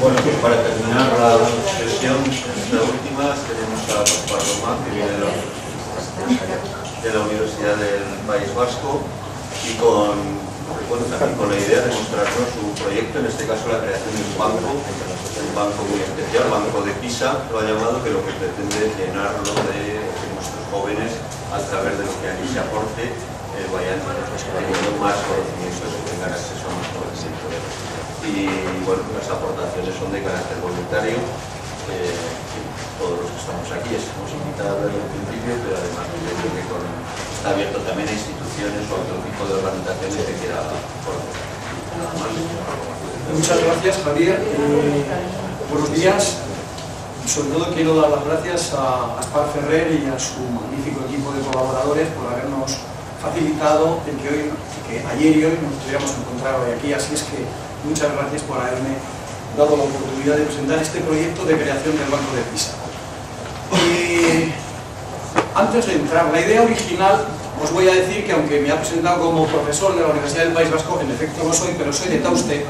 Bueno, pues para terminar la sesión, esta última, tenemos a Pascual Román, que viene de la Universidad del País Vasco, y también con la idea de mostrarnos su proyecto, en este caso la creación de un banco muy especial, Banco de Pisa, lo ha llamado, que lo que pretende es llenarlo de nuestros jóvenes a través de lo que aquí se aporte, vayan teniendo más conocimientos y tengan acceso a más conocimiento. Y bueno, las aportaciones son de carácter voluntario. Todos los que estamos aquí estamos invitados desde el principio, pero además creo que está abierto también a instituciones o a otro tipo de organizaciones que quiera conocer. Nada más. Muchas gracias, Javier. Buenos días. Y sobre todo quiero dar las gracias a Aspar Ferrer y a su magnífico equipo de colaboradores por habernos facilitado el que ayer y hoy nos pudiéramos encontrar hoy aquí. Así es que muchas gracias por haberme dado la oportunidad de presentar este proyecto de creación del Banco de Pisa. Antes de entrar, la idea original, os voy a decir que aunque me ha presentado como profesor de la Universidad del País Vasco, en efecto no soy, pero soy de Tauste,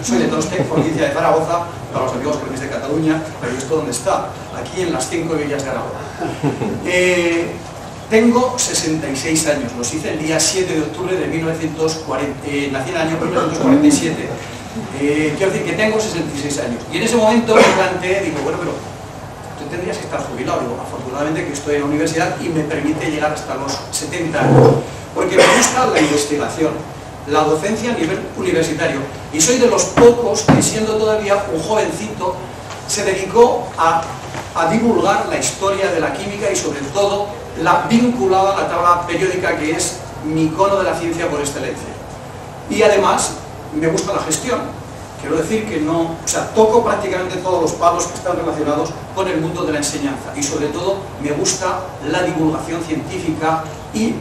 soy de Tauste, provincia de Zaragoza, para los amigos que de Cataluña, pero esto donde está, aquí en las 5 villas de Aragón. Tengo 66 años, los hice el día 7 de octubre de 1940, nací en el año 1947. Quiero decir que tengo 66 años. Y en ese momento me planteé, digo, bueno, pero tú tendrías que estar jubilado. Digo, afortunadamente que estoy en la universidad y me permite llegar hasta los 70 años. Porque me gusta la investigación, la docencia a nivel universitario. Y soy de los pocos que, siendo todavía un jovencito, se dedicó a divulgar la historia de la química y sobre todo la vinculada a la tabla periódica, que es mi icono de la ciencia por excelencia. Y además me gusta la gestión. Quiero decir que no, toco prácticamente todos los palos que están relacionados con el mundo de la enseñanza y sobre todo me gusta la divulgación científica y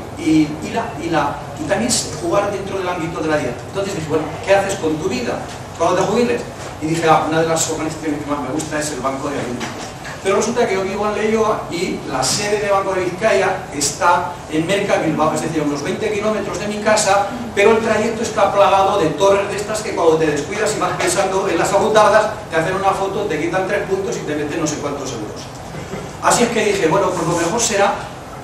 también jugar dentro del ámbito de la dieta. Entonces dije, bueno, ¿qué haces con tu vida cuando te jubiles? Y dije, una de las organizaciones que más me gusta es el Banco de Alimentos. Pero resulta que yo vivo en Leioa y la sede de Banco de Vizcaya está en Merca, Bilbao, es decir, a unos 20 kilómetros de mi casa, pero el trayecto está plagado de torres de estas que cuando te descuidas y vas pensando en las abutadas, te hacen una foto, te quitan 3 puntos y te meten no sé cuántos euros. Así es que dije, bueno, pues lo mejor será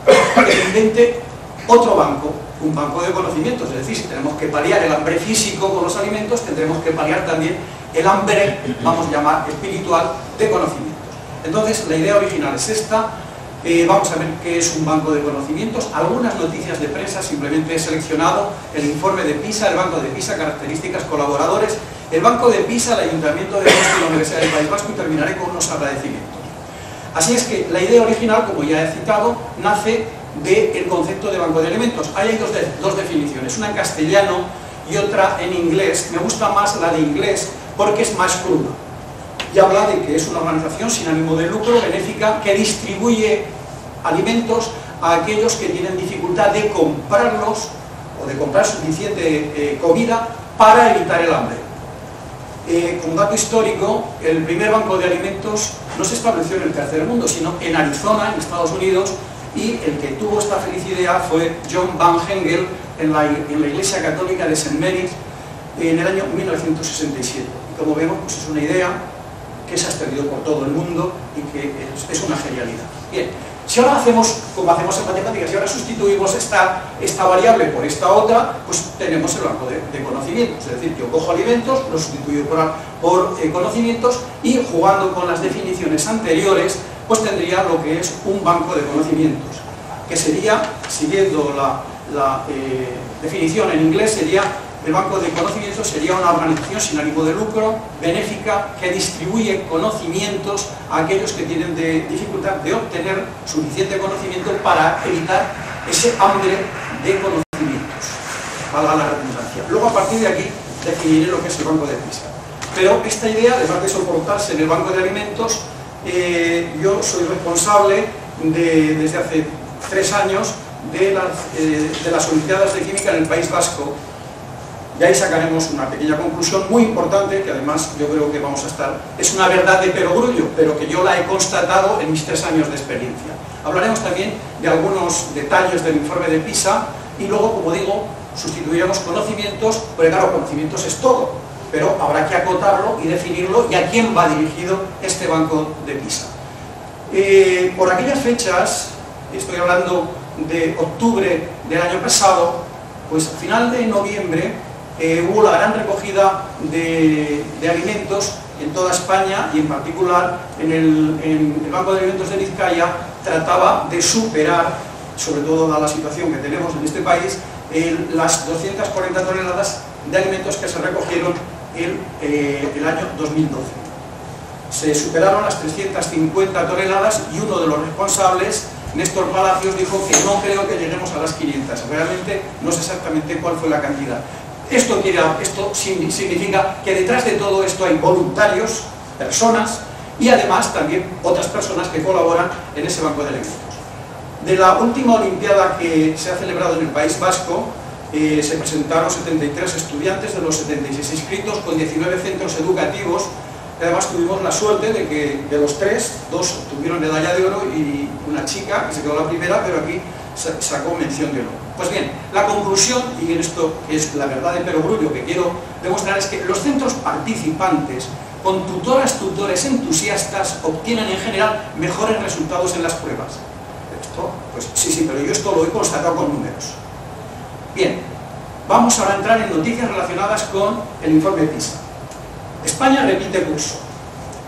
que invente otro banco, un banco de conocimientos, es decir, si tenemos que paliar el hambre físico con los alimentos, tendremos que paliar también el hambre, vamos a llamar, espiritual de conocimiento. Entonces, la idea original es esta. Vamos a ver qué es un banco de conocimientos. Algunas noticias de prensa, simplemente he seleccionado el informe de Pisa, el Banco de Pisa, características, colaboradores, el Banco de Pisa, el Ayuntamiento de Pisa y la Universidad del País Vasco, y terminaré con unos agradecimientos. Así es que la idea original, como ya he citado, nace del concepto de banco de alimentos. Hay dos definiciones, una en castellano y otra en inglés. Me gusta más la de inglés porque es más cruda. Y habla de que es una organización sin ánimo de lucro, benéfica, que distribuye alimentos a aquellos que tienen dificultad de comprarlos o de comprar suficiente comida para evitar el hambre. Como dato histórico, el primer banco de alimentos no se estableció en el tercer mundo, sino en Arizona, en Estados Unidos, y el que tuvo esta feliz idea fue John Van Hengel en la Iglesia Católica de St. Mary's en el año 1967. Y como vemos, pues es una idea que se ha extendido por todo el mundo y que es una genialidad. Bien, si ahora hacemos, como hacemos en matemáticas, y ahora sustituimos esta variable por esta otra, pues tenemos el banco de conocimientos. Es decir, yo cojo alimentos, los sustituyo por conocimientos y jugando con las definiciones anteriores, pues tendría lo que es un banco de conocimientos, que sería, siguiendo la definición en inglés, sería el banco de conocimientos sería una organización sin ánimo de lucro, benéfica, que distribuye conocimientos a aquellos que tienen dificultad de obtener suficiente conocimiento para evitar ese hambre de conocimientos, valga la redundancia. Luego, a partir de aquí, definiré lo que es el banco de Pisa. Pero esta idea, además de soportarse en el banco de alimentos, yo soy responsable desde hace 3 años de las Olimpiadas de Química en el País Vasco. Y ahí sacaremos una pequeña conclusión muy importante, que además yo creo que vamos a estar... Es una verdad de perogrullo, pero que yo la he constatado en mis 3 años de experiencia. Hablaremos también de algunos detalles del informe de Pisa y luego, como digo, sustituiremos conocimientos, porque claro, conocimientos es todo. pero habrá que acotarlo y definirlo y a quién va dirigido este Banco de Pisa. Por aquellas fechas, estoy hablando de octubre del año pasado, pues a final de noviembre hubo la gran recogida de alimentos en toda España y en particular en el Banco de Alimentos de Vizcaya trataba de superar, sobre todo dada la situación que tenemos en este país, las 240 toneladas de alimentos que se recogieron el año 2012. Se superaron las 350 toneladas y uno de los responsables, Néstor Palacios, dijo que no creo que lleguemos a las 500. Realmente no sé exactamente cuál fue la cantidad. Esto significa que detrás de todo esto hay voluntarios, personas, y además también otras personas que colaboran en ese banco de alimentos. De la última Olimpiada que se ha celebrado en el País Vasco, se presentaron 73 estudiantes de los 76 inscritos con 19 centros educativos. Además tuvimos la suerte de que de los tres, dos obtuvieron medalla de oro y una chica que se quedó la primera, pero aquí sacó mención de oro. Pues bien, la conclusión, y en esto es la verdad de perogrullo que quiero demostrar, es que los centros participantes, con tutoras, tutores entusiastas, obtienen en general mejores resultados en las pruebas. Esto, pues sí, pero yo esto lo he constatado con números. Bien, vamos ahora a entrar en noticias relacionadas con el informe PISA. España repite curso.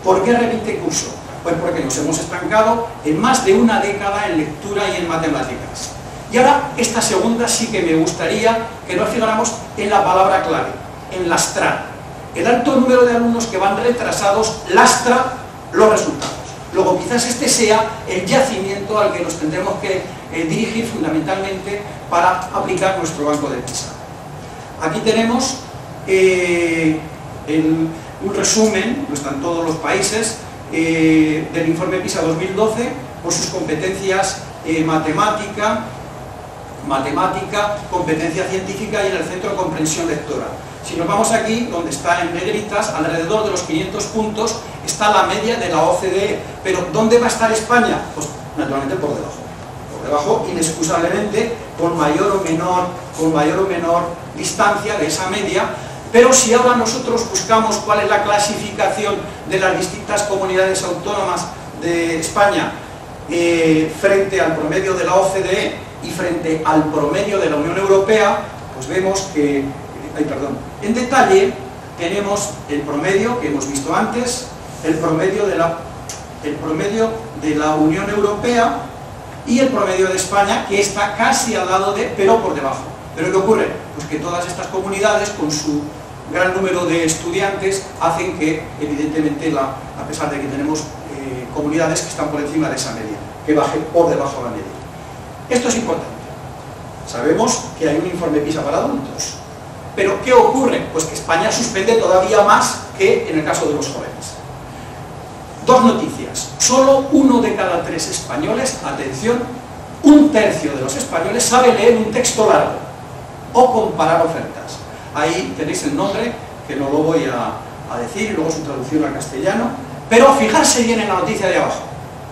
¿Por qué repite curso? Pues porque nos hemos estancado en más de una década en lectura y en matemáticas. Y ahora, esta segunda sí que me gustaría que nos fijáramos en la palabra clave, en lastrar. El alto número de alumnos que van retrasados lastra los resultados. Luego, quizás este sea el yacimiento al que nos tendremos que dirigir fundamentalmente para aplicar nuestro banco de PISA. Aquí tenemos un resumen, no están todos los países, del informe PISA 2012 por sus competencias matemática, competencia científica y en el centro de comprensión lectora. Si nos vamos aquí, donde está en negritas, alrededor de los 500 puntos, está la media de la OCDE. Pero ¿dónde va a estar España? Pues naturalmente por debajo. Por debajo, inexcusablemente, con mayor o menor distancia de esa media. Pero si ahora nosotros buscamos cuál es la clasificación de las distintas comunidades autónomas de España frente al promedio de la OCDE y frente al promedio de la Unión Europea, pues vemos que, en detalle tenemos el promedio que hemos visto antes, el promedio de la Unión Europea y el promedio de España, que está casi al lado de, pero por debajo. ¿Pero qué ocurre? Pues que todas estas comunidades, con su gran número de estudiantes, hacen que, evidentemente, a pesar de que tenemos comunidades que están por encima de esa media, que baje por debajo de la media. Esto es importante. Sabemos que hay un informe PISA para adultos. Pero, ¿qué ocurre? Pues que España suspende todavía más que en el caso de los jóvenes. Dos noticias. Solo 1 de cada 3 españoles, atención, 1/3 de los españoles sabe leer un texto largo o comparar ofertas. Ahí tenéis el nombre, que no lo voy a decir, y luego su traducción al castellano. Pero fijarse bien en la noticia de abajo.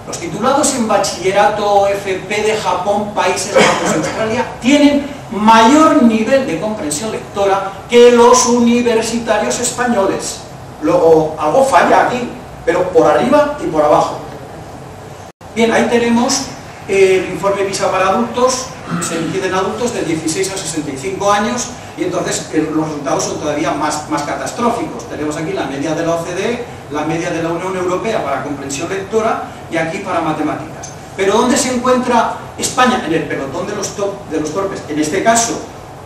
Los titulados en bachillerato FP de Japón, Países Bajos y Australia tienen mayor nivel de comprensión lectora que los universitarios españoles. Luego, algo falla aquí, pero por arriba y por abajo. Bien, ahí tenemos el informe PISA para adultos. Se emite en adultos de 16 a 65 años y entonces los resultados son todavía más catastróficos. Tenemos aquí la media de la OCDE, la media de la Unión Europea para comprensión lectora y aquí para matemáticas. Pero ¿dónde se encuentra España? En el pelotón de los torpes, en este caso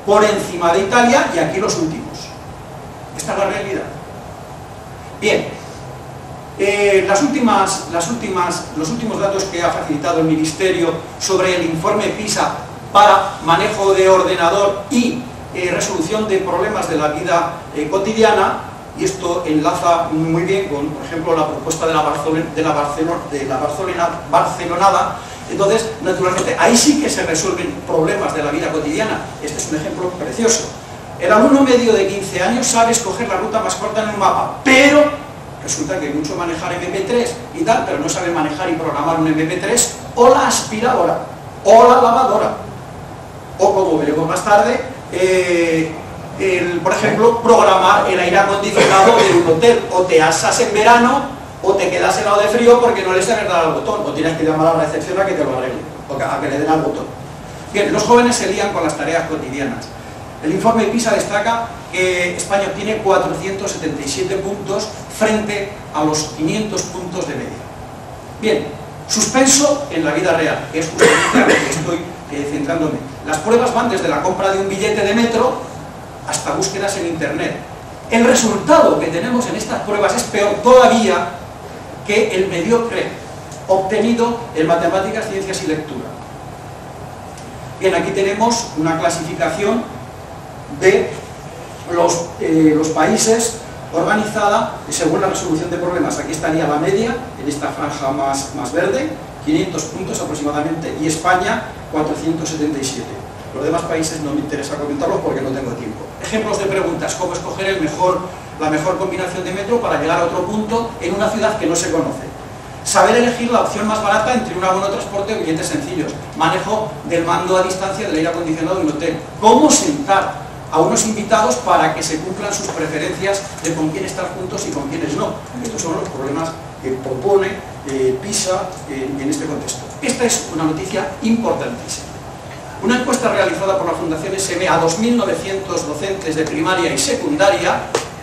por encima de Italia y aquí los últimos. Esta es la realidad. Bien, los últimos datos que ha facilitado el Ministerio sobre el informe PISA para manejo de ordenador y resolución de problemas de la vida cotidiana, y esto enlaza muy bien con, por ejemplo, la propuesta de la Barcelonada. Entonces, naturalmente, ahí sí que se resuelven problemas de la vida cotidiana. Este es un ejemplo precioso. El alumno medio de 15 años sabe escoger la ruta más corta en un mapa, pero resulta que mucho manejar MP3 y tal, pero no sabe manejar y programar un MP3 o la aspiradora o la lavadora o, como veremos más tarde, por ejemplo, programar el aire acondicionado de un hotel. O te asas en verano o te quedas helado de frío porque no le sabes dar al botón, o tienes que llamar a la recepción a que te lo arregle, o a que le den al botón. Bien, los jóvenes se lían con las tareas cotidianas. El informe PISA destaca que España obtiene 477 puntos frente a los 500 puntos de media. Bien, suspenso en la vida real, que es justamente a lo que estoy centrándome. Las pruebas van desde la compra de un billete de metro hasta búsquedas en internet. El resultado que tenemos en estas pruebas es peor todavía que el mediocre obtenido en matemáticas, ciencias y lectura. Bien, aquí tenemos una clasificación de los países organizada según la resolución de problemas. Aquí estaría la media, en esta franja más verde, 500 puntos aproximadamente, y España 477. Los demás países no me interesa comentarlos porque no tengo tiempo. Ejemplos de preguntas: ¿cómo escoger la mejor combinación de metro para llegar a otro punto en una ciudad que no se conoce? Saber elegir la opción más barata entre un abono de transporte o billetes sencillos. Manejo del mando a distancia del aire acondicionado de un hotel. ¿Cómo sentar a unos invitados para que se cumplan sus preferencias de con quién estar juntos y con quiénes no? Estos son los problemas que propone PISA en este contexto. Esta es una noticia importantísima. Una encuesta realizada por la Fundación SM a 2.900 docentes de primaria y secundaria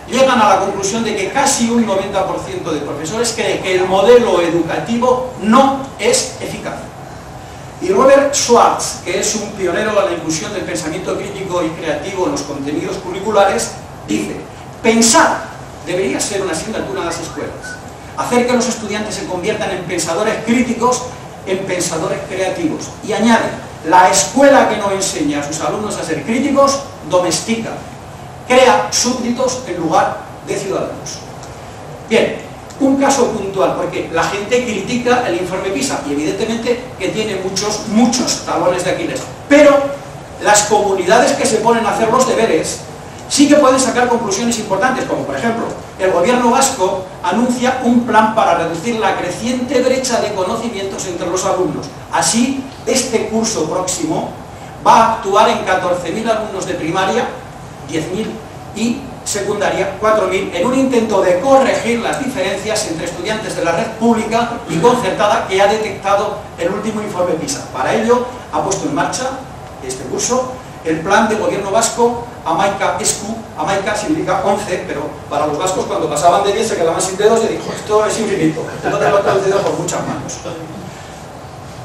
llegan a la conclusión de que casi un 90% de profesores cree que el modelo educativo no es eficaz. Y Robert Schwartz, que es un pionero de la inclusión del pensamiento crítico y creativo en los contenidos curriculares, dice: pensar debería ser una asignatura en las escuelas. Hacer que los estudiantes se conviertan en pensadores críticos, en pensadores creativos. Y añade: la escuela que no enseña a sus alumnos a ser críticos, domestica, crea súbditos en lugar de ciudadanos. Bien, un caso puntual, porque la gente critica el informe PISA y evidentemente que tiene muchos talones de Aquiles, pero las comunidades que se ponen a hacer los deberes sí que pueden sacar conclusiones importantes, como por ejemplo, el gobierno vasco anuncia un plan para reducir la creciente brecha de conocimientos entre los alumnos. Así, este curso próximo va a actuar en 14.000 alumnos de primaria, 10.000, y secundaria, 4.000, en un intento de corregir las diferencias entre estudiantes de la red pública y concertada que ha detectado el último informe PISA. Para ello, ha puesto en marcha este curso el plan de gobierno vasco Hamaika Esku. Hamaika significa 11, pero para los vascos cuando pasaban de 10 se quedaban sin dedos y dijo: esto es infinito, entonces lo he traducido por muchas manos.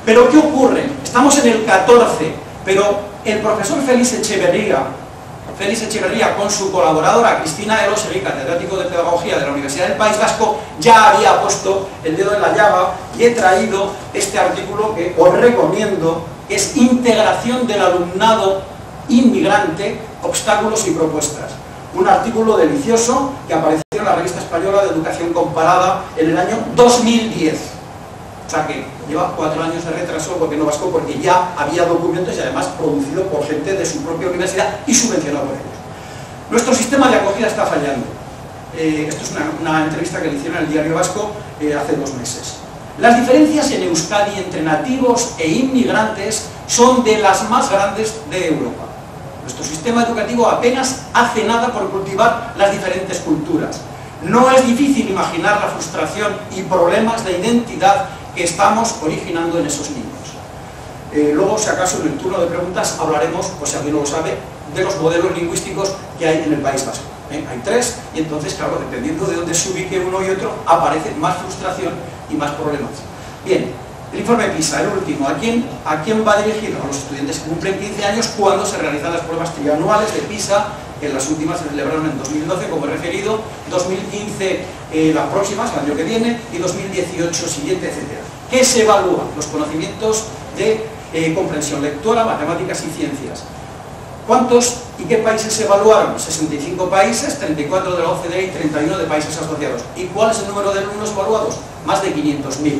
Pero ¿qué ocurre? Estamos en el 14, pero el profesor Félix Echeverría, con su colaboradora Cristina Elosegui, catedrático de Pedagogía de la Universidad del País Vasco, ya había puesto el dedo en la llaga y he traído este artículo que os recomiendo, que es Integración del alumnado inmigrante, obstáculos y propuestas. Un artículo delicioso que apareció en la Revista Española de Educación Comparada en el año 2010. O sea que lleva 4 años de retraso el gobierno vasco, porque ya había documentos y además producido por gente de su propia universidad y subvencionado por ellos. Nuestro sistema de acogida está fallando. Esto es una entrevista que le hicieron en el Diario Vasco hace 2 meses. Las diferencias en Euskadi entre nativos e inmigrantes son de las más grandes de Europa. Nuestro sistema educativo apenas hace nada por cultivar las diferentes culturas. No es difícil imaginar la frustración y problemas de identidad que estamos originando en esos niños. Luego, si acaso, en el turno de preguntas hablaremos, pues si alguien no lo sabe, de los modelos lingüísticos que hay en el País Vasco. Hay 3, y entonces, claro, dependiendo de dónde se ubique uno y otro, aparece más frustración y más problemas. Bien, el informe PISA, el último, ¿a quién va dirigido? A los estudiantes que cumplen 15 años cuando se realizan las pruebas trianuales de PISA, que las últimas se celebraron en 2012, como he referido, 2015 las próximas, el año que viene, y 2018 siguiente, etc. ¿Qué se evalúa? Los conocimientos de comprensión lectora, matemáticas y ciencias. ¿Cuántos y qué países se evaluaron? 65 países, 34 de la OCDE y 31 de países asociados. ¿Y cuál es el número de alumnos evaluados? Más de 500.000.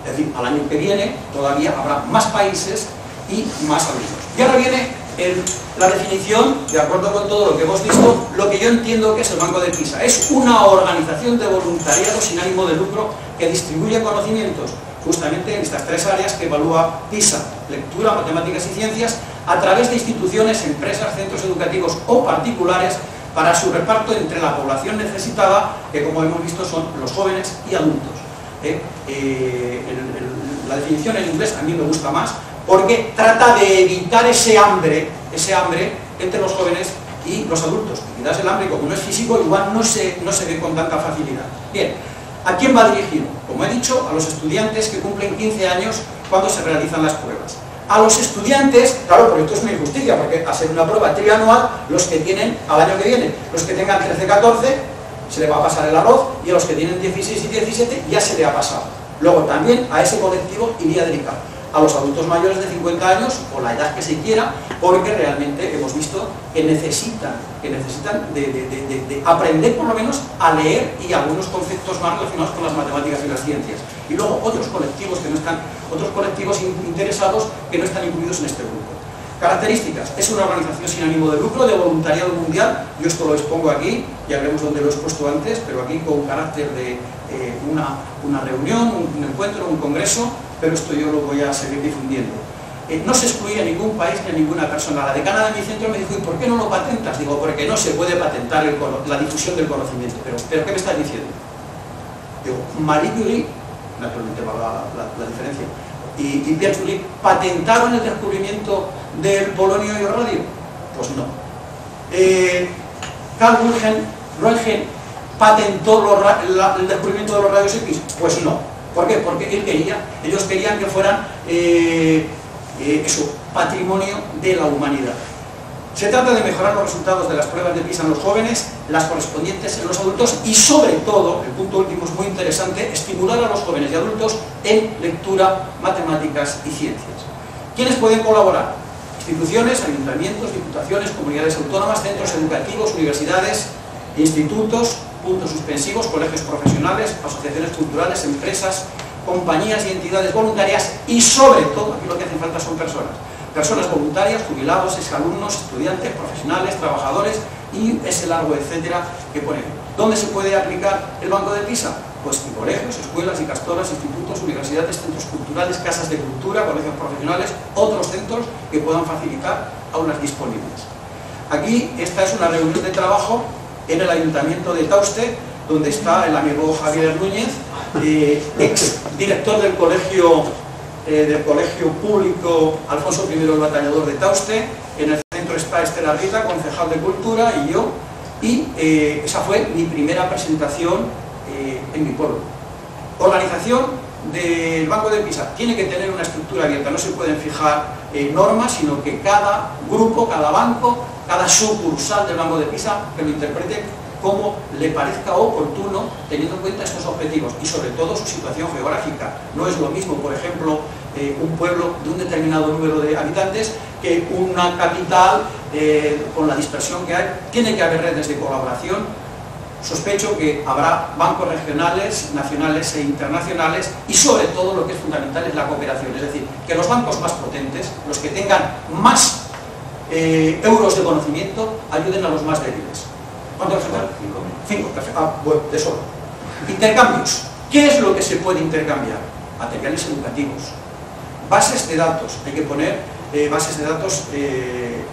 Es decir, al año que viene todavía habrá más países y más alumnos. Y ahora viene la definición, de acuerdo con todo lo que hemos visto, lo que yo entiendo que es el Banco de PISA. Es una organización de voluntariado sin ánimo de lucro que distribuye conocimientos justamente en estas 3 áreas que evalúa PISA. lectura, matemáticas y ciencias a través de instituciones, empresas, centros educativos o particulares para su reparto entre la población necesitada, que como hemos visto son los jóvenes y adultos. La definición en inglés a mí me gusta más porque trata de evitar ese hambre entre los jóvenes y los adultos. Quizás el hambre, como no es físico, igual no se ve con tanta facilidad. Bien, ¿a quién va dirigido? Como he dicho, a los estudiantes que cumplen 15 años cuando se realizan las pruebas. A los estudiantes, claro, porque esto es una injusticia, porque a ser una prueba trianual, los que tienen, al año que viene, los que tengan 13-14, se le va a pasar el arroz, y a los que tienen 16 y 17 ya se le ha pasado. Luego también a ese colectivo iría dedicado. A los adultos mayores de 50 años, o la edad que se quiera, porque realmente hemos visto que necesitan de aprender por lo menos a leer y algunos conceptos más relacionados con las matemáticas y las ciencias. Y luego otros colectivos interesados que no están incluidos en este grupo. Características: es una organización sin ánimo de lucro, de voluntariado mundial. Yo esto lo expongo aquí, ya veremos dónde lo he expuesto antes, pero aquí con carácter de una reunión, un encuentro, un congreso, pero esto yo lo voy a seguir difundiendo. No se excluye a ningún país ni a ninguna persona. La decana de mi centro me dijo: ¿y por qué no lo patentas? Digo, porque no se puede patentar la difusión del conocimiento. ¿Pero qué me estás diciendo? Digo, Marie Curie, naturalmente va la diferencia, y Pierre Curie, ¿patentaron el descubrimiento del polonio y el radio? Pues no. Carl Röntgen patentó el descubrimiento de los rayos X? Pues no. ¿Por qué? Porque ellos querían que fueran patrimonio de la humanidad. Se trata de mejorar los resultados de las pruebas de PISA en los jóvenes, las correspondientes en los adultos y, sobre todo, el punto último es muy interesante, estimular a los jóvenes y adultos en lectura, matemáticas y ciencias. ¿Quiénes pueden colaborar? Instituciones, ayuntamientos, diputaciones, comunidades autónomas, centros educativos, universidades, institutos, puntos suspensivos, colegios profesionales, asociaciones culturales, empresas, compañías y entidades voluntarias y, sobre todo, aquí lo que hacen falta son personas voluntarias, jubilados, exalumnos, estudiantes, profesionales, trabajadores y ese largo etcétera que pone. ¿Dónde se puede aplicar el banco de PISA? Pues en colegios, escuelas, icastolas, institutos, universidades, centros culturales, casas de cultura, colegios profesionales, otros centros que puedan facilitar aulas disponibles. Aquí esta es una reunión de trabajo en el Ayuntamiento de Tauste, donde está el amigo Javier Núñez, ex director del colegio público Alfonso I el Batallador de Tauste. En el centro está Esther Arrieta, concejal de Cultura, y yo, y esa fue mi primera presentación en mi pueblo. Organización del Banco de PISA tiene que tener una estructura abierta, no se pueden fijar normas, sino que cada grupo, cada banco, cada sucursal del Banco de PISA que lo interprete como le parezca oportuno, teniendo en cuenta estos objetivos y sobre todo su situación geográfica. No es lo mismo, por ejemplo, un pueblo de un determinado número de habitantes que una capital con la dispersión que hay. Tiene que haber redes de colaboración. Sospecho que habrá bancos regionales, nacionales e internacionales y sobre todo lo que es fundamental es la cooperación, es decir, que los bancos más potentes, los que tengan más euros de conocimiento, ayuden a los más débiles. ¿Cuánto representan? 5, perfecto. Bueno, de sobra. Intercambios. ¿Qué es lo que se puede intercambiar? Materiales educativos. Bases de datos. Hay que poner bases de datos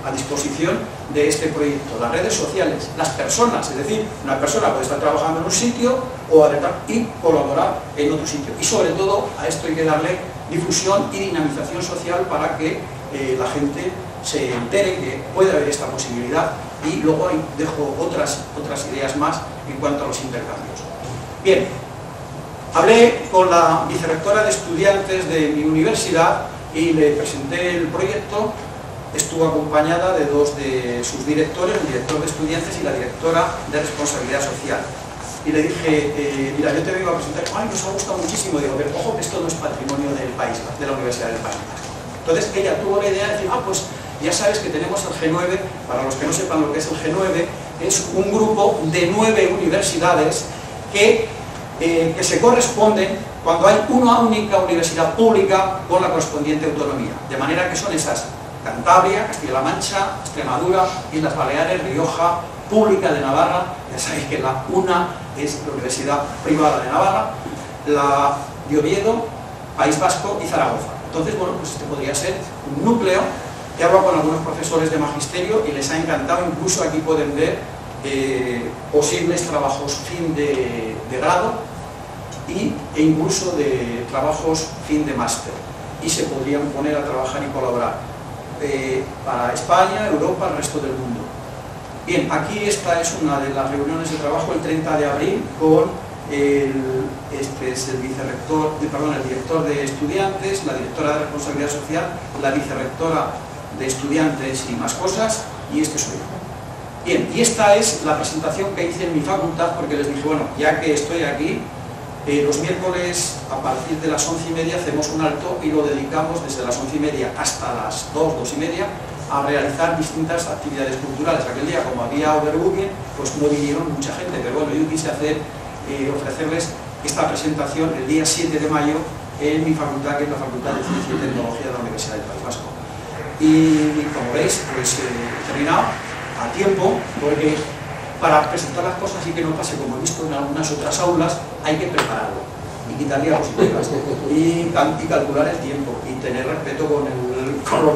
a disposición de este proyecto. Las redes sociales, las personas, es decir, una persona puede estar trabajando en un sitio y colaborar en otro sitio. Y sobre todo a esto hay que darle difusión y dinamización social para que la gente se entere que puede haber esta posibilidad. Y luego ahí dejo otras ideas más en cuanto a los intercambios. Bien, hablé con la vicerrectora de estudiantes de mi universidad y le presenté el proyecto. Estuvo acompañada de dos de sus directores, el director de estudiantes y la directora de responsabilidad social. Y le dije, mira, yo te vengo a presentar, ay, nos ha gustado muchísimo. Digo, pero ojo que esto no es patrimonio del país, de la Universidad del País Vasco. Entonces ella tuvo la idea de decir, pues ya sabes que tenemos el G9, para los que no sepan lo que es el G9, es un grupo de 9 universidades que se corresponden cuando hay una única universidad pública con la correspondiente autonomía. De manera que son esas: Cantabria, Castilla-La Mancha, Extremadura, Islas Baleares, Rioja, Pública de Navarra. Ya sabéis que la una es la Universidad Privada de Navarra, la de Oviedo, País Vasco y Zaragoza. Entonces, bueno, pues este podría ser un núcleo. He hablado con algunos profesores de magisterio y les ha encantado, incluso aquí pueden ver posibles trabajos fin de grado e incluso de trabajos fin de máster, y se podrían poner a trabajar y colaborar para España, Europa, el resto del mundo. Bien, aquí esta es una de las reuniones de trabajo el 30 de abril con este es el director de estudiantes, la directora de responsabilidad social, la vicerrectora de estudiantes y más cosas, y este soy yo. Bien, y esta es la presentación que hice en mi facultad, porque les dije, bueno, ya que estoy aquí, los miércoles a partir de las 11:30 hacemos un alto y lo dedicamos desde las 11:30 hasta las 2:30 a realizar distintas actividades culturales. Aquel día, como había overbooking, pues no vinieron mucha gente, pero bueno, yo quise ofrecerles esta presentación el día 7 de mayo en mi facultad, que es la Facultad de Ciencia y Tecnología de la Universidad del País Vasco. Y como veis, pues he terminado a tiempo, porque para presentar las cosas y que no pase como he visto en algunas otras aulas, hay que prepararlo y quitar diapositivas y calcular el tiempo y tener respeto con los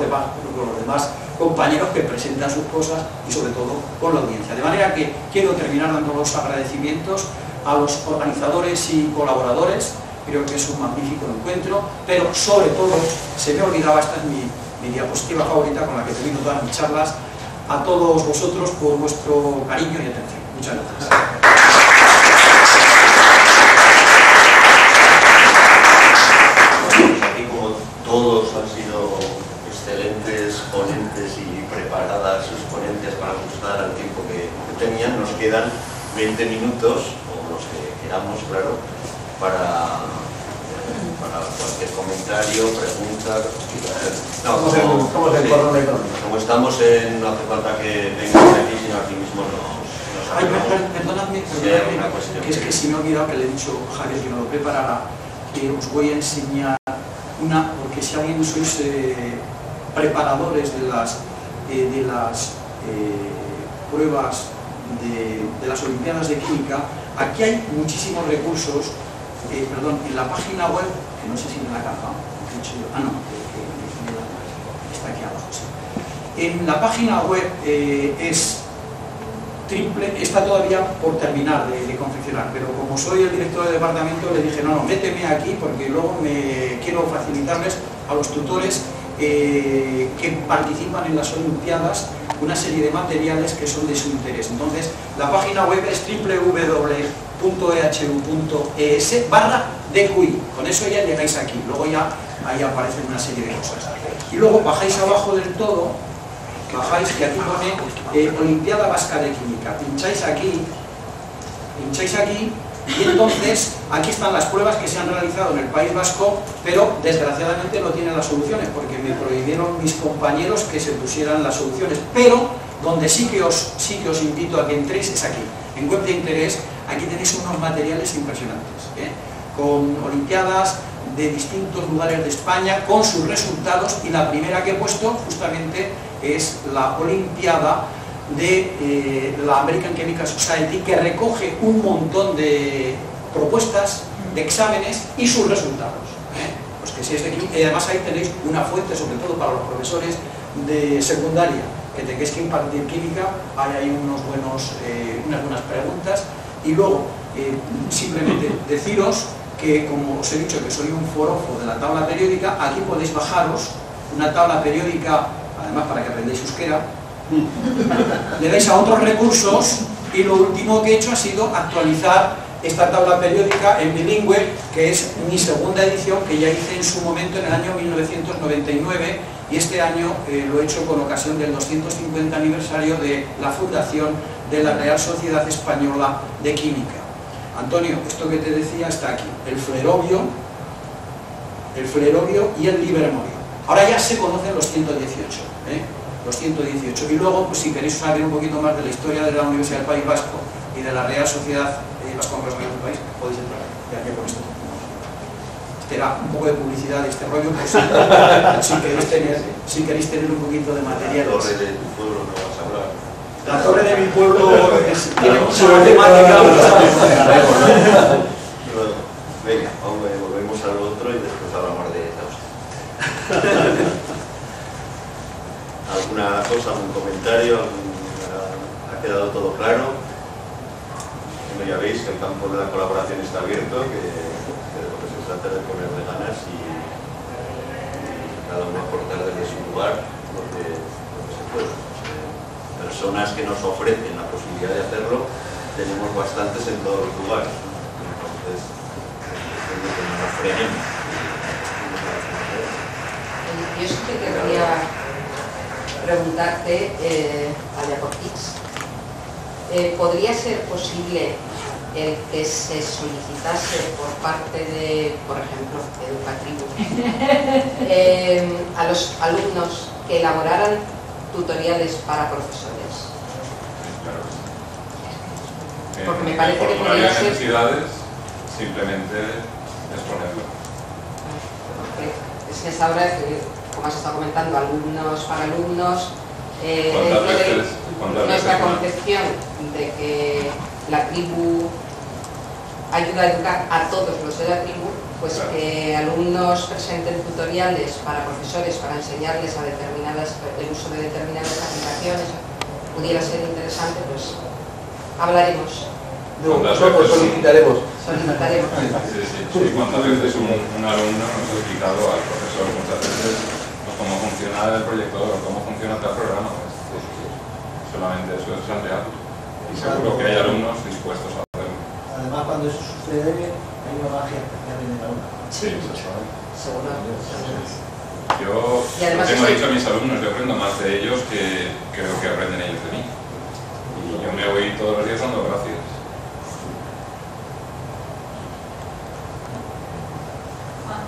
demás compañeros que presentan sus cosas y sobre todo con la audiencia. De manera que quiero terminar dando los agradecimientos a los organizadores y colaboradores. Creo que es un magnífico encuentro, pero sobre todo, se me olvidaba, esta es mi diapositiva favorita con la que termino todas mis charlas, a todos vosotros por vuestro cariño y atención. Muchas gracias. Aquí, como todos han sido excelentes ponentes y preparadas sus ponencias para ajustar al tiempo que tenían, nos quedan 20 minutos, o los que queramos, claro, para cualquier comentario, pregunta. No, como estamos en, no hace falta que vengan aquí, sino aquí mismo nos Perdonadme, que es que si me he olvidado que le he dicho a Javier que me lo preparara, que os voy a enseñar una, porque si alguien sois preparadores de las pruebas de las Olimpiadas de Química, aquí hay muchísimos recursos, en la página web, que no sé si me la ha cazado, está aquí abajo, sí. En la página web está todavía por terminar de confeccionar, pero como soy el director de departamento le dije, no, méteme aquí porque luego quiero facilitarles a los tutores que participan en las Olimpiadas una serie de materiales que son de su interés. Entonces, la página web es www.ehu.es/DQI. Con eso ya llegáis aquí. Luego ya ahí aparecen una serie de cosas. Y luego bajáis abajo del todo, bajáis, que aquí pone Olimpiada Vasca de Química. Pincháis aquí, y entonces aquí están las pruebas que se han realizado en el País Vasco, pero desgraciadamente no tienen las soluciones porque me prohibieron mis compañeros que se pusieran las soluciones, pero donde sí que os invito a que entréis es aquí, en web de interés. Aquí tenéis unos materiales impresionantes, con olimpiadas de distintos lugares de España, con sus resultados, y la primera que he puesto justamente es la Olimpiada de la American Chemical Society, que recoge un montón de propuestas, de exámenes y sus resultados. Pues que si es de química, y además ahí tenéis una fuente, sobre todo para los profesores de secundaria que tengáis que impartir química, hay unas buenas preguntas. Y luego, simplemente deciros que, como os he dicho que soy un forofo de la tabla periódica, aquí podéis bajaros una tabla periódica, además para que aprendáis euskera. Le dais a otros recursos, y lo último que he hecho ha sido actualizar esta tabla periódica en bilingüe, que es mi segunda edición, que ya hice en su momento en el año 1999, y este año lo he hecho con ocasión del 250 aniversario de la fundación de la Real Sociedad Española de Química. Antonio, esto que te decía está aquí, el flerobio y el livermorio. Ahora ya se conocen los 118, los 118. Y luego, pues si queréis saber un poquito más de la historia de la Universidad del País Vasco y de la Real Sociedad Vasco-Vasco del País, podéis entrar, ya que con esto. Este era un poco de publicidad de este rollo, pues si queréis tener un poquito de material. La torre de tu pueblo no vas a hablar. La torre de mi pueblo tiene mucha matemática. Venga, volvemos al otro y después hablamos de Taustia. abierto, que de lo que se trata de ponerle ganas y cada uno aportar desde su lugar lo que se puede. Personas que nos ofrecen la posibilidad de hacerlo tenemos bastantes en todos los lugares, ¿no? Entonces es lo que no nos frenemos. Yo sí que querría preguntarte, Ayacortix, ¿podría ser posible el que se solicitase por parte de, por ejemplo, Educatribu, a los alumnos que elaboraran tutoriales para profesores? Claro. Porque me parece que podría ser... necesidades, simplemente exponerlo. Porque es que esta hora, como has estado comentando, alumnos para alumnos, dentro de nuestra concepción de que la tribu ayuda a educar a todos los de la tribu, pues claro, que alumnos presenten tutoriales para profesores para enseñarles el uso de determinadas aplicaciones pudiera ser interesante, pues hablaremos. Nosotros solicitaremos. Sí, cuántas veces un alumno nos ha explicado al profesor muchas veces cómo funciona el proyector, cómo funciona tal programa. Solamente eso es planteado. Y seguro que hay alumnos dispuestos a hacerlo. Además, cuando eso sucede, hay una magia especial en el aula. Sí, seguro. Seguro. Yo tengo dicho a mis alumnos, yo aprendo más de ellos que creo que aprenden ellos de mí. Y yo me voy todos los días dando gracias.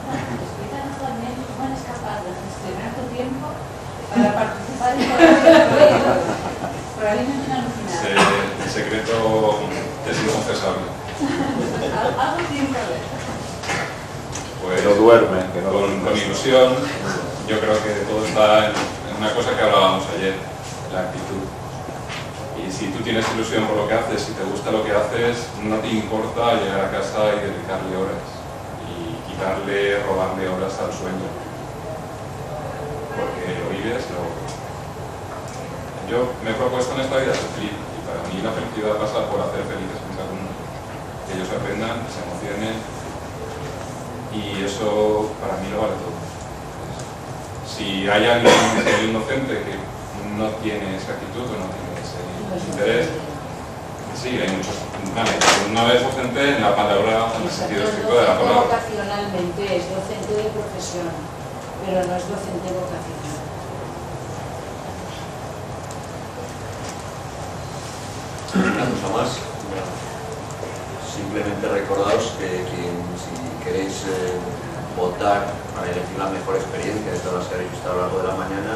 Explícanos también cómo eres capaz de gestionar tu tiempo para participar en el proyecto. Por ahí me han alucinado. El secreto es inconfesable. Algo tiene que haber. Pues, no duerme, con ilusión, yo creo que todo está en una cosa que hablábamos ayer, la actitud. Y si tú tienes ilusión por lo que haces, si te gusta lo que haces, no te importa llegar a casa y dedicarle horas. Robarle horas al sueño, porque lo vives, yo me he propuesto en esta vida ser feliz, y para mí la felicidad pasa por hacer felices a mis alumnos, que ellos aprendan, que se emocionen, y eso para mí lo vale todo. Si hay alguien, un docente que no tiene esa actitud o no tiene ese interés, sí, hay muchos. No es docente en la palabra, en el sentido estricto de la palabra. Vocacionalmente es docente de profesión, pero no es docente vocacional. Una cosa más, simplemente recordaos que si queréis votar para elegir la mejor experiencia de todas las que habéis visto a lo largo de la mañana,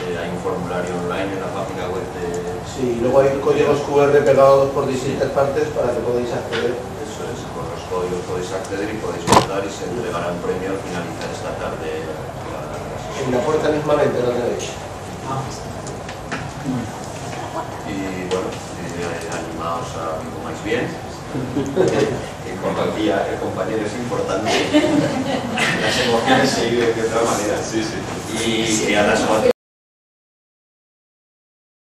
hay un formulario online en la página web de... Sí, luego hay códigos QR pegados por distintas partes para que podáis acceder. Eso es, con los códigos podéis acceder y podéis votar y se entregará un premio al finalizar esta tarde. En la puerta mismamente lo tenéis. Y bueno, animaos a que comáis bien. El compañero es importante. Las emociones se viven de otra manera. Sí. Y a las